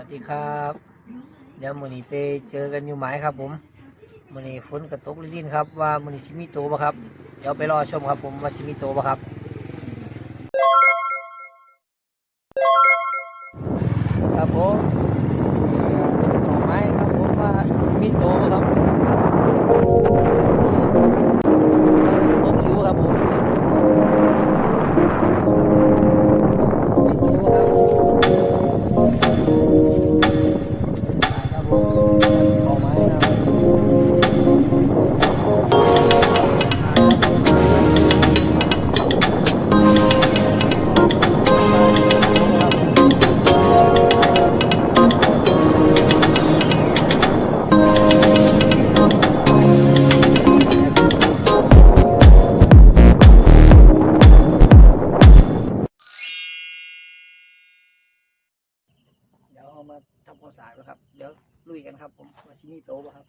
สดีครับเดี๋ยวมื้อนี้ไปเจอกันอยู่หมายครับผมมื้อนี้ฝนกระตกลิ้นๆครับว่ามื้อนี้สิมีโตบ่ครับเดี๋ยวไปรอชมครับผมว่าสิมีโตบ่ครับครับผมหมายครับผมว่าสิมีโตบ่ครับตกลิ้วครับผมมีโตบ่ครับครับผมออกไม้ครับเดี๋ยวเอามาทำความสะอาดนะครับเดี๋ยวลุยกันครับผมว่าสิมีโตบ่ครับ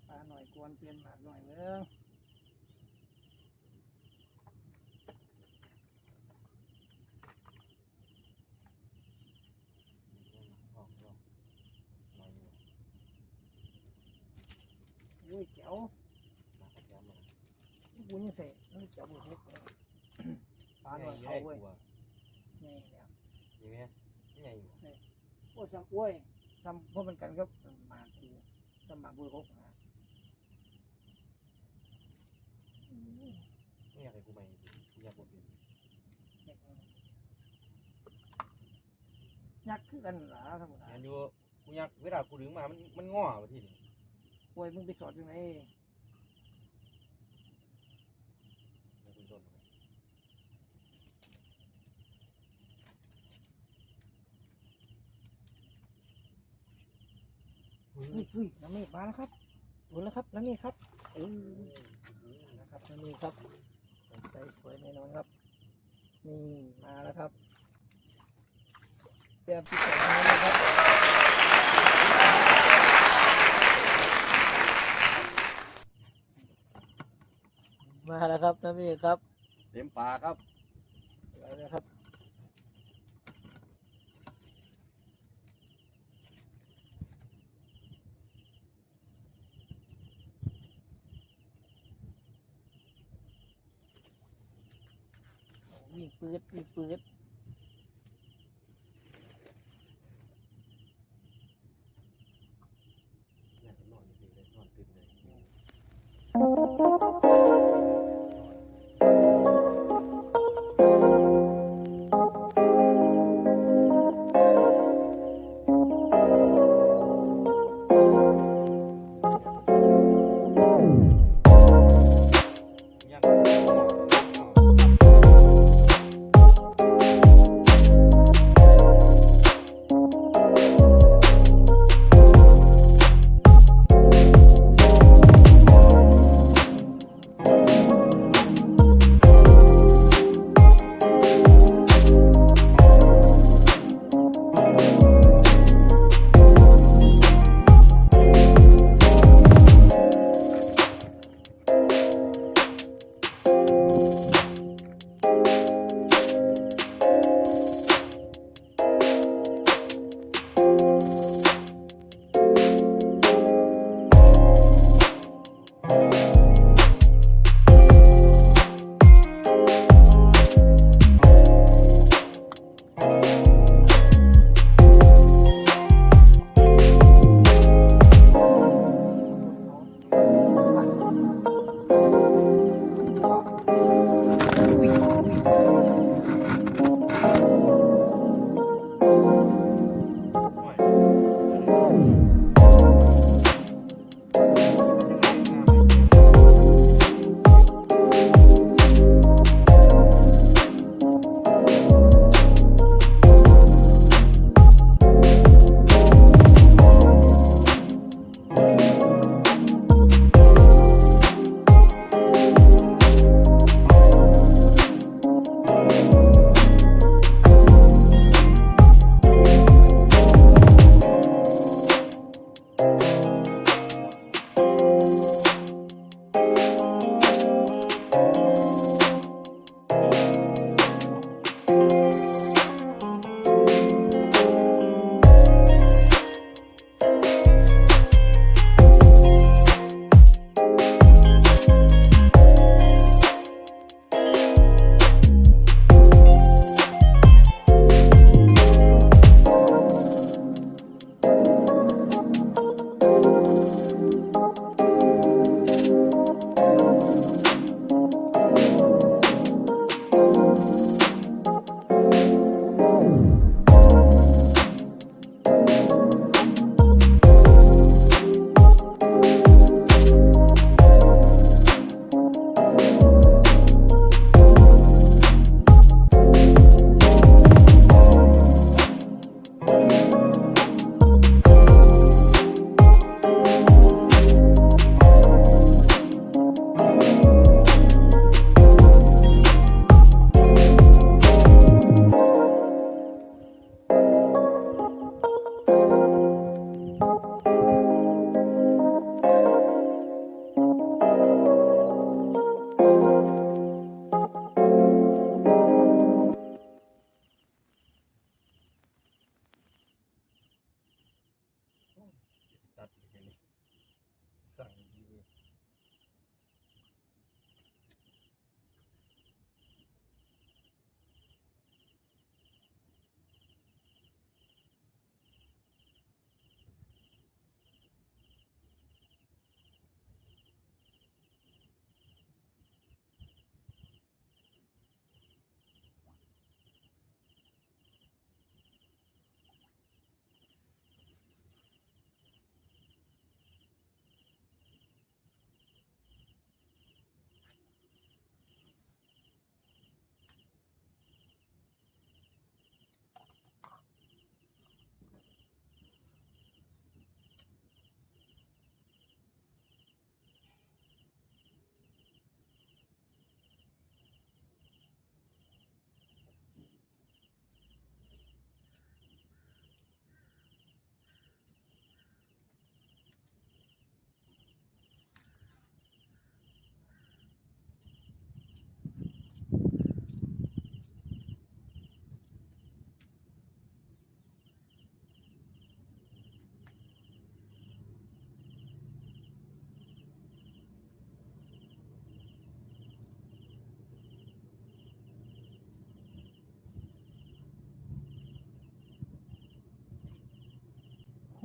ปลาหน่อยกวนเปลี่ยนหมากหน่อยเนื้ออุ้ยเจ๋ววุ้นเสร็จแล้วเจ๋วบุกลุกปลาหน่อยเขาเว้ยนี่แล้ว อย่างเงี้ยไม่ใหญ่อยู่ โอ้ซ้ำอ้วยซ้ำพวกมันกันก็หมากกูซ้ำหมากบุกลุกนะ ไม่อยากให้กูใหม่กูอยากบวชเรียน ยักคือกันหลาธรรมดา เห็นอยู่กูอยากเวลากูดึงมามันง้อวะที่นี่ ป่วยมึงไปสอดยังไง เดี๋ยวกูโดนอุ้ยน้ำเมฆมาแล้วครับโดนแล้วครับน้ำเมฆครับนะครับน้ำเมฆครับใส่สวยแน่นอนครับนี่มาแล้วครับเตรียมที่จะมาแล้วครับมาแล้วครับน้ำเมฆครับ เต็มปากครับ สวยนะครับวิ่งปืดวิ่งปืด อยากจะนอนสิเลยนอนตื่นเลยยังตัดอีกทีสั่งดีเว้ย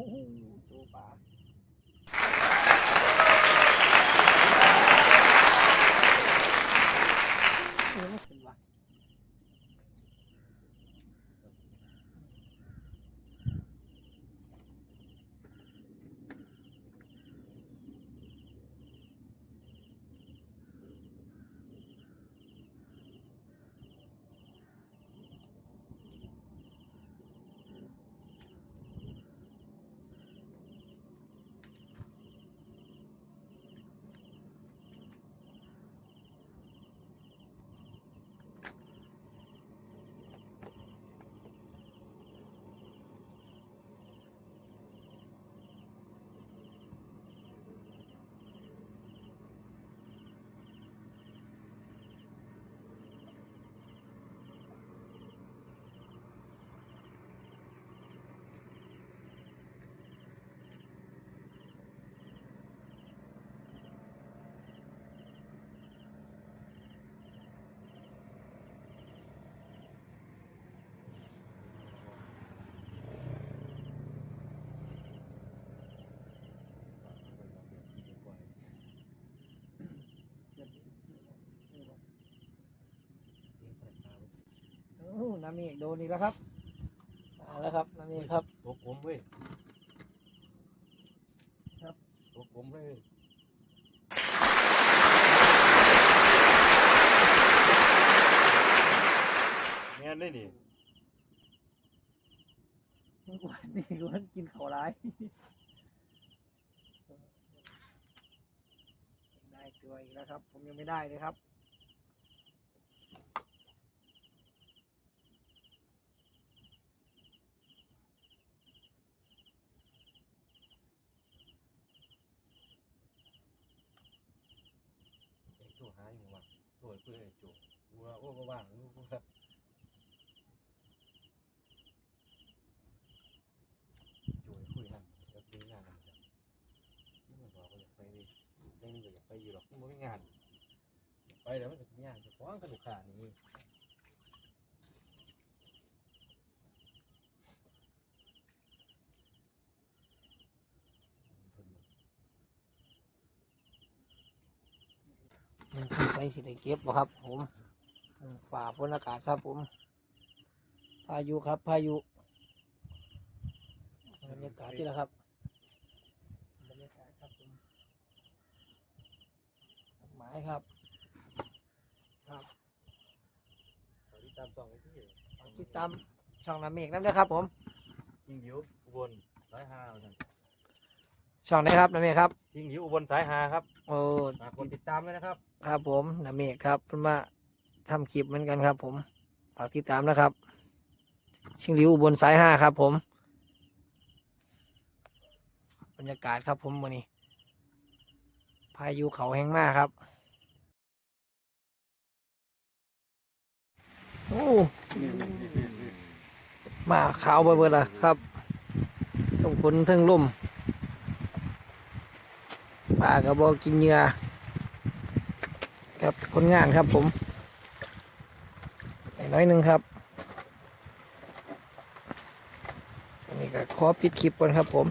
โหตัวปลาไม่ขึ้นวะน้ำเมฆโดนอีกแล้วครับมาแล้วครับน้ำเมฆครับ ตัวกลมเว้ย ครับ ตัวกลมเลยแม่นได้นี่ วันนี้วันกินข้าวร้ายได้ตัวอีกแล้วครับ ผมยังไม่ได้เลยครับจู่หาอยู่ว่ะจู่เพื่อจู่วัวโอ้ก็ว่างลูกครับจู่คุยนั่นแล้วคุยงานนั่นจ้ะที่มันบอกว่าอยากไปดิไม่นี่ก็อยากไปอยู่หรอกมันไม่งานไปแล้วมันจะงานจะฟ้องกับลูกค้านี่มันคือใส่สิได้เก็บบ่ครับผมฝ่าฝนอากาศครับผมพายุครับพายุบรรยากาศที่ละครับบรรยากาศครับผมหมายครับครับติดตามช่องที่ ติดตามช่องน้ำเมฆนั่นนะครับผม ชิงหิวอุบลสายฮาเหมือนกัน ช่องไหนครับน้ำเมฆครับ ชิงหิวอุบลสายฮาครับ โอ้ ฝากกดติดตามด้วยนะครับ ครับผมน้ำเมฆครับเพิ่นมาทำคลิปเหมือนกันครับผมฝากติดตามนะครับชิงหลิวอุบนสาย5ครับผมบรรยากาศครับผมวันนี้พายุเขาแห้งมากครับโอ้มาขาวเบิดๆล่ะครับทั้งฝนทั้งลมปลากระบอกกินเหยื่อครับผลงานครับผมน้อยหนึ่งครับอันนี้ก็ขอปิดคลิปก่อนครับผม